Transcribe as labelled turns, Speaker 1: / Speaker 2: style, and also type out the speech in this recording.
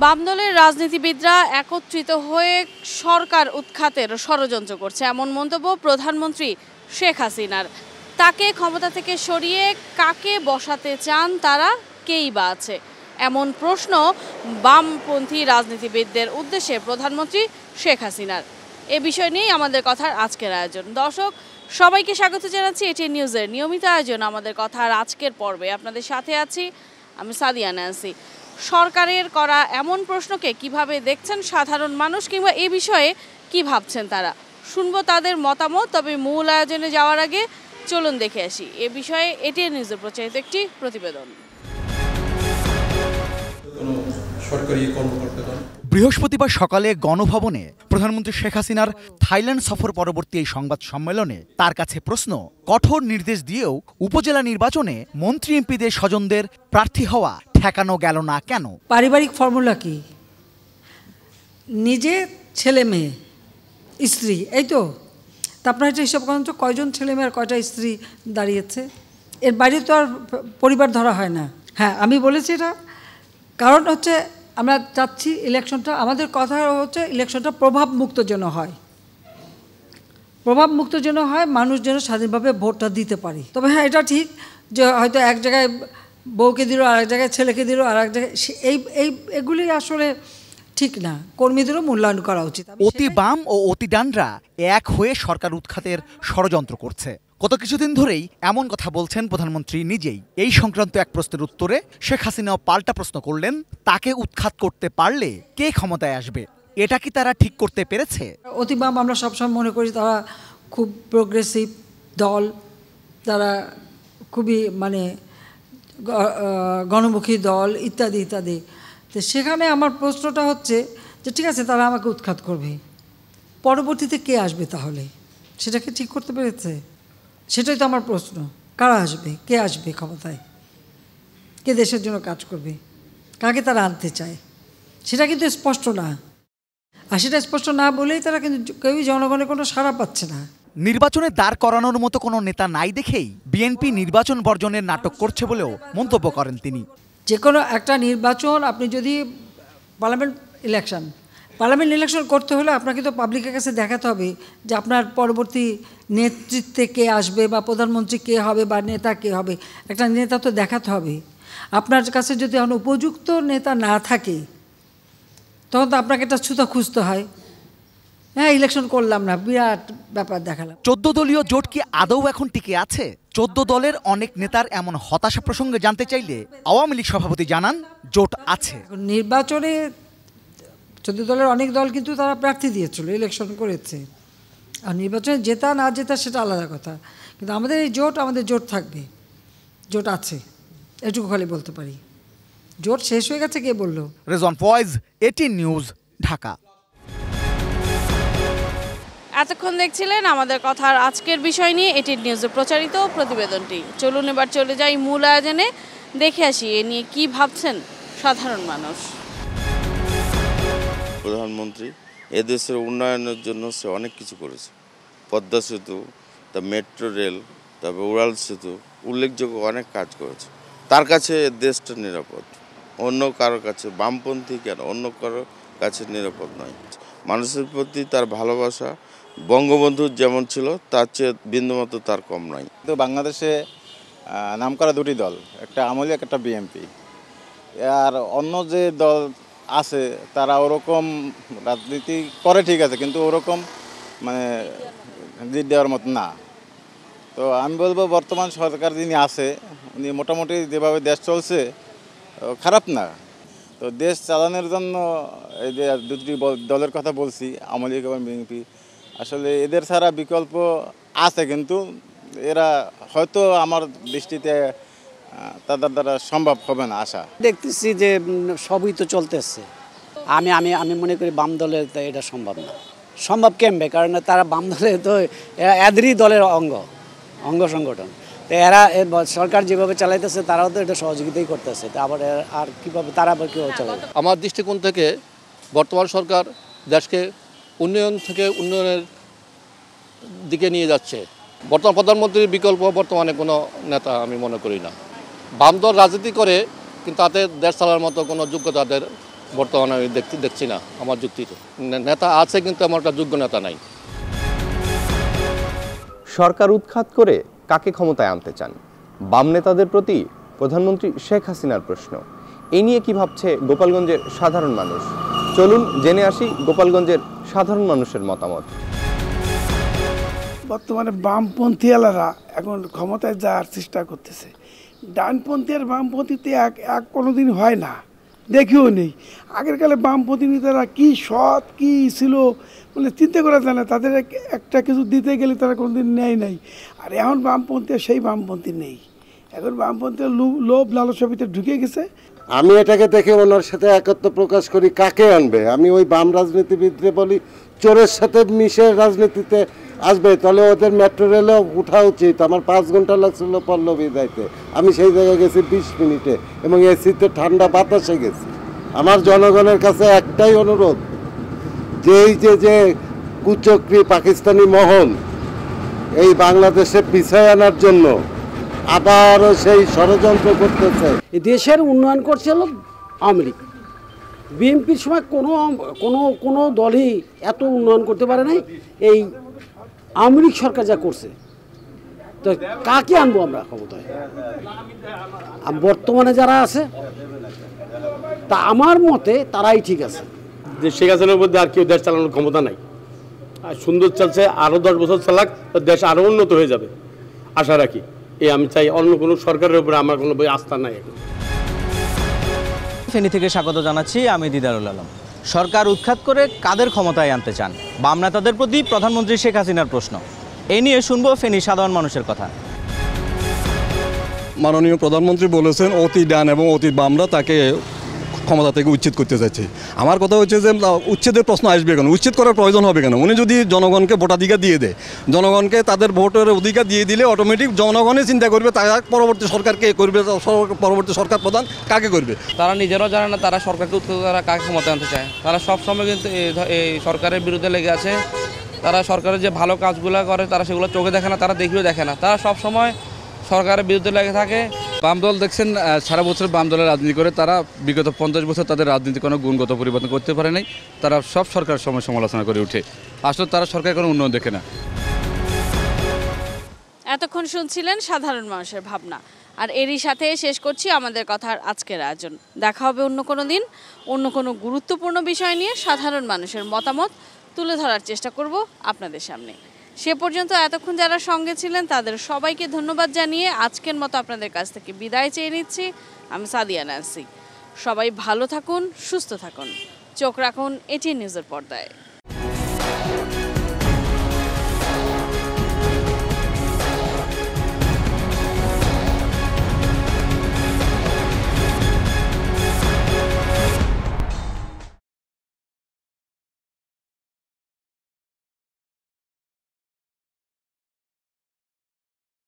Speaker 1: বাম দলের রাজনীতিবিদরা একত্রিত হয়ে সরকার উৎখাতের ষড়যন্ত্র করছে এমন মন্তব্য প্রধানমন্ত্রী শেখ হাসিনার। তাকে ক্ষমতা থেকে সরিয়ে কাকে বসাতে চান তারা, কেই বা আছে, এমন প্রশ্ন বামপন্থী রাজনীতিবিদদের উদ্দেশ্যে প্রধানমন্ত্রী শেখ হাসিনার। এ বিষয় নিয়েই আমাদের কথার আজকের আয়োজন। দর্শক সবাইকে স্বাগত জানাচ্ছি এটিএন নিউজের নিয়মিত আয়োজন আমাদের কথার আজকের পর্বে। আপনাদের সাথে আছি আমি সাদিয়া ন্যান্সি। সরকারের করা এমন প্রশ্নকে কিভাবে দেখছেন সাধারণ মানুষ, কিংবা এ বিষয়ে কি ভাবছেন তারা, শুনবো তাদের মতামত। তবে মূল আয়োজনে যাওয়ার আগে চলুন দেখে আসি এ বিষয়ে এটিএন নিউজের প্রচারিত একটি প্রতিবেদন।
Speaker 2: বৃহস্পতিবার সকালে গণভবনে প্রধানমন্ত্রী শেখ হাসিনার থাইল্যান্ড সফর পরবর্তী এই সংবাদ সম্মেলনে তার কাছে প্রশ্ন, কঠোর নির্দেশ দিয়েও উপজেলা নির্বাচনে মন্ত্রী এমপিদের স্বজনদের প্রার্থী হওয়া ঠেকানো গেল না কেন?
Speaker 3: পারিবারিক ফর্মুলা কি? নিজে, ছেলে মেয়ে, স্ত্রী, এই তো। আপনার এটা হিসাব করেন তো কয়জন ছেলে মেয়ে আর কয়টা স্ত্রী দাঁড়িয়েছে? এর বাইরে তো আর পরিবার ধরা হয় না। হ্যাঁ, আমি বলেছি এটা কারণ হচ্ছে আমরা চাচ্ছি ইলেকশনটা, আমাদের কথা হচ্ছে ইলেকশনটা প্রভাব মুক্ত যেন হয়, প্রভাব মুক্ত যেন হয়, মানুষ যেন স্বাধীনভাবে ভোটটা দিতে পারি। তবে হ্যাঁ, এটা ঠিক যে হয়তো এক জায়গায় বউকে দিল, আর এক জায়গায় ছেলেকে দিল, আর এক জায়গায় এগুলি আসলে ঠিক না। কর্মীদেরও মূল্যায়ন করা উচিত।
Speaker 2: অতি বাম ও অতি ডানরা এক হয়ে সরকার উৎখাতের ষড়যন্ত্র করছে। গত কিছুদিন ধরেই এমন কথা বলছেন প্রধানমন্ত্রী নিজেই। এই সংক্রান্ত এক প্রশ্নের উত্তরে শেখ হাসিনাও পাল্টা প্রশ্ন করলেন, তাকে উৎখাত করতে পারলে কে ক্ষমতায় আসবে? এটা কি তারা ঠিক করতে পেরেছে?
Speaker 3: অতি বাম আমরা সবসময় মনে করি তারা খুব প্রোগ্রেসিভ দল, তারা খুবই গণমুখী দল ইত্যাদি ইত্যাদি। তো সেখানে আমার প্রশ্নটা হচ্ছে যে ঠিক আছে, তারা আমাকে উৎখাত করবে, পরবর্তীতে কে আসবে তাহলে? সেটাকে ঠিক করতে পেরেছে? সেটাই তো আমার প্রশ্ন। কারা আসবে, কে আসবে ক্ষমতায়, কে দেশের জন্য কাজ করবে, কাকে তারা আনতে চায়? সেটা কিন্তু স্পষ্ট না। আর সেটা স্পষ্ট না বলেই তারা কিন্তু কেউই জনগণের কোনো সাড়া পাচ্ছে না।
Speaker 2: নির্বাচনে দাঁড় করানোর মতো কোনো নেতা নাই দেখেই বিএনপি নির্বাচন বর্জনের নাটক করছে বলেও মন্তব্য করেন তিনি।
Speaker 3: যে কোনো একটা নির্বাচন, আপনি যদি পার্লামেন্ট ইলেকশন করতে হলে আপনাকে তো পাবলিকের কাছে দেখাতে হবে যে আপনার পরবর্তী নেতৃত্বে কে আসবে, বা প্রধানমন্ত্রী কে হবে, বা নেতা কে হবে। একটা নেতা তো দেখাতে হবে। আপনার কাছে যদি এখন উপযুক্ত নেতা না থাকে তখন তো আপনাকে একটা ছুতা খুঁজতে হয়। হ্যাঁ, ইলেকশন করলাম না, বিরাট ব্যাপার দেখালাম।
Speaker 2: 14 দলীয় জোট কি আদৌ এখন টিকে আছে? 14 দলের অনেক নেতার এমন হতাশা প্রসঙ্গে জানতে চাইলে আওয়ামী লীগ সভাপতি জানান, জোট আছে।
Speaker 3: নির্বাচনে 14 দলের অনেক দল কিন্তু তারা প্রার্থী দিয়েছিল, ইলেকশন করেছে। আর নির্বাচনে জেতা না জেতা সেটা আলাদা কথা, কিন্তু আমাদের এই জোট, আমাদের জোট থাকবে, জোট আছে, এটুকু খালি বলতে পারি। জোট শেষ হয়ে গেছে কে বললো?
Speaker 2: রেজওয়ান ফয়েজ, এটিএন নিউজ, ঢাকা।
Speaker 1: এতক্ষণ দেখছিলেন আমাদের কথার আজকের বিষয় নিয়ে এটিএন নিউজে প্রচারিত প্রতিবেদনটি। চলুন এবার চলে যাই মূল আয়োজনে, দেখে আসি এ নিয়ে কি ভাবছেন সাধারণ মানুষ।
Speaker 4: প্রধানমন্ত্রী এদেশের উন্নয়নের জন্য সে অনেক কিছু করেছে। পদ্মা সেতু, তা মেট্রো রেল, তারপর উড়াল সেতু, উল্লেখযোগ্য অনেক কাজ করেছে। তার কাছে দেশটা নিরাপদ, অন্য কারোর কাছে, বামপন্থী কেন, অন্য কারোর কাছে নিরাপদ নয়। মানুষের প্রতি তার ভালোবাসা বঙ্গবন্ধুর যেমন ছিল তার চেয়ে বিন্দুমাত্র তার কম নয়।
Speaker 5: তো বাংলাদেশে নামকরা দুটি দল, একটা আওয়ামী লীগ, একটা বিএনপি। আর অন্য যে দল আছে তারা ওরকম রাজনীতি করে ঠিক আছে, কিন্তু ওরকম জিত দেওয়ার মতো না। তো আমি বলবো বর্তমান সরকার যিনি আছে উনি মোটামুটি যেভাবে দেশ চলছে খারাপ না। তো দেশ চালানোর জন্য এই যে দুটি দলের কথা বলছি, আওয়ামী লীগ এবং বিএনপি, আসলে এদের ছাড়া বিকল্প আছে, কিন্তু এরা হয়তো আমার দৃষ্টিতে তাদের দ্বারা সম্ভব হবে না আশা।
Speaker 6: দেখতেছি যে সবই তো চলতেছে। আমি আমি আমি মনে করি বাম দলের এটা সম্ভব না। সম্ভব কেমবে? কারণ তারা বাম দলে তো এদেরই দলের অঙ্গ সংগঠন। তো এরা সরকার যেভাবে চালাইতেছে তারাও তো এটা সহযোগিতাই করতেছে। আবার আর কীভাবে তারা আবার কীভাবে চালাবে?
Speaker 7: আমার দৃষ্টিকোণ থেকে বর্তমান সরকার দেশকে উন্নয়ন থেকে উন্নয়নের দিকে নিয়ে যাচ্ছে। বর্তমান প্রধানমন্ত্রীর বিকল্প বর্তমানে কোনো নেতা আমি মনে করি না। বাম দল রাজনীতি করে, কিন্তু তাদের দেশ চালানোর মতো কোনো যোগ্যতা তাদের বর্তমানে আমি দেখছি না আমার যুক্তিতে। নেতা আছে কিন্তু আমার একটা যোগ্য নেতা নাই।
Speaker 8: সরকার উৎখাত করে কাকে ক্ষমতায় আনতে চান? বাম নেতাদের প্রতি প্রধানমন্ত্রী শেখ হাসিনার প্রশ্ন। এই নিয়ে কি ভাবছে গোপালগঞ্জের সাধারণ মানুষ? চলুন জেনে আসি গোপালগঞ্জের সাধারণ মানুষের মতামত।
Speaker 9: বর্তমানে বামপন্থীওয়ালারা এখন ক্ষমতায় যাওয়ার চেষ্টা করতেছে। ডানপন্থী আর বামপন্থীতে এক কোনোদিন হয় না, দেখিও নেই। আগের কালে বামপন্থী নেতারা কী সৎ কী ছিল বলে চিন্তা করা যায় না, তাদের একটা কিছু দিতে গেলে তারা কোনোদিন নেয় নাই। আর এখন বামপন্থী সেই বামপন্থী নেই, এখন বামপন্থী লোভ লালসার ভিতরে ঢুকে গেছে।
Speaker 10: আমি এটাকে দেখে ওনার সাথে একত্র প্রকাশ করি, কাকে আনবে? আমি ওই বাম রাজনীতিবিদরে বলি চোরের সাথে মিশে রাজনীতিতে আসবে, তাহলে ওদের মেট্রো রেলে উঠা উচিত। আমার 5 ঘন্টা লাগছিল পল্লবী যাইতে, আমি সেই জায়গায় গেছি 20 মিনিটে এবং এসিতে ঠান্ডা বাতাসে গেছি। আমার জনগণের কাছে একটাই অনুরোধ, যে এই যে কুচক্রী পাকিস্তানি মহল এই বাংলাদেশে পিছায় আনার জন্য আবারও সেই ষড়যন্ত্র করতেছে।
Speaker 6: দেশের উন্নয়ন করছে হলো আওয়ামী লীগ। বিএনপির সময় কোনো দলই এত উন্নয়ন করতে পারে নাই এই আওয়ামী লীগ সরকার যা করছে। তো কাকে আনবো আমরা ক্ষমতায়? বর্তমানে যারা আছে তা আমার মতে তারাই ঠিক আছে।
Speaker 11: যে শেখ হাসিনার মধ্যে আর কেউ দেশ চালানোর ক্ষমতা নাই। আর সুন্দর চলছে, আরও 10 বছর চালাক, দেশ আরও উন্নত হয়ে যাবে আশা রাখি। আমি চাই, অন্য কোনো সরকারের উপরে আমার কোনো আস্থা নাই।
Speaker 12: ফেনী থেকে স্বাগত জানাচ্ছি, আমি দিদারুল আলম। সরকার উৎখাত করে কাদের ক্ষমতায় আনতে চান? বাম নেতাদের প্রতি প্রধানমন্ত্রী শেখ হাসিনার প্রশ্ন। এই নিয়ে শুনবো ফেনী সাধারণ মানুষের কথা।
Speaker 13: মাননীয় প্রধানমন্ত্রী বলেছেন অতি ডান এবং অতি বামরা তাকে ক্ষমতা থেকে উচ্ছেদ করতে চাইছে। আমার কথা হচ্ছে যে উচ্ছেদের প্রশ্ন আসবে কেন? উচ্ছেদ করার প্রয়োজন হবে কেন? উনি যদি জনগণকে ভোটাধিকার দিয়ে দেয়, জনগণকে তাদের ভোটের অধিকার দিয়ে দিলে অটোমেটিক জনগণই চিন্তা করবে তারা পরবর্তী সরকার কে করবে, পরবর্তী সরকার প্রধান কাকে করবে।
Speaker 14: তারা নিজেরাও জানে না তারা সরকারকে উৎখাত করা কাকে ক্ষমতা আনতে চায়। তারা সবসময় কিন্তু এই সরকারের বিরুদ্ধে লেগে আছে। তারা সরকারের যে ভালো কাজগুলো করে তারা সেগুলো চোখে দেখে না, তারা দেখলেও দেখে না। তারা সবসময় সরকারের বিরুদ্ধে লেগে থাকে।
Speaker 15: বাম দল দেখছেন সারা বছর বাম দলের রাজনীতি করে, তারা বিগত 50 বছর তাদের রাজনীতি কোনো গুণগত পরিবর্তন করতে পারে নাই। তারা সব সরকারের সময় সমালোচনা করে উঠে, আসলে তারা সরকারের কোনো উন্নয়ন দেখে না।
Speaker 1: এতক্ষণ শুনছিলেন সাধারণ মানুষের ভাবনা, আর এরই সাথে শেষ করছি আমাদের কথার আজকের আয়োজন। দেখা হবে অন্য কোনো দিন অন্য কোনো গুরুত্বপূর্ণ বিষয় নিয়ে সাধারণ মানুষের মতামত তুলে ধরার চেষ্টা করব আপনাদের সামনে। সে পর্যন্ত এতক্ষণ যারা সঙ্গে ছিলেন তাদের সবাইকে ধন্যবাদ জানিয়ে আজকের মতো আপনাদের কাছ থেকে বিদায় চেয়ে নিচ্ছি। আমি সাদিয়া ন্যান্সি। সবাই ভালো থাকুন, সুস্থ থাকুন, চোখ রাখুন এটিএন নিউজের পর্দায়।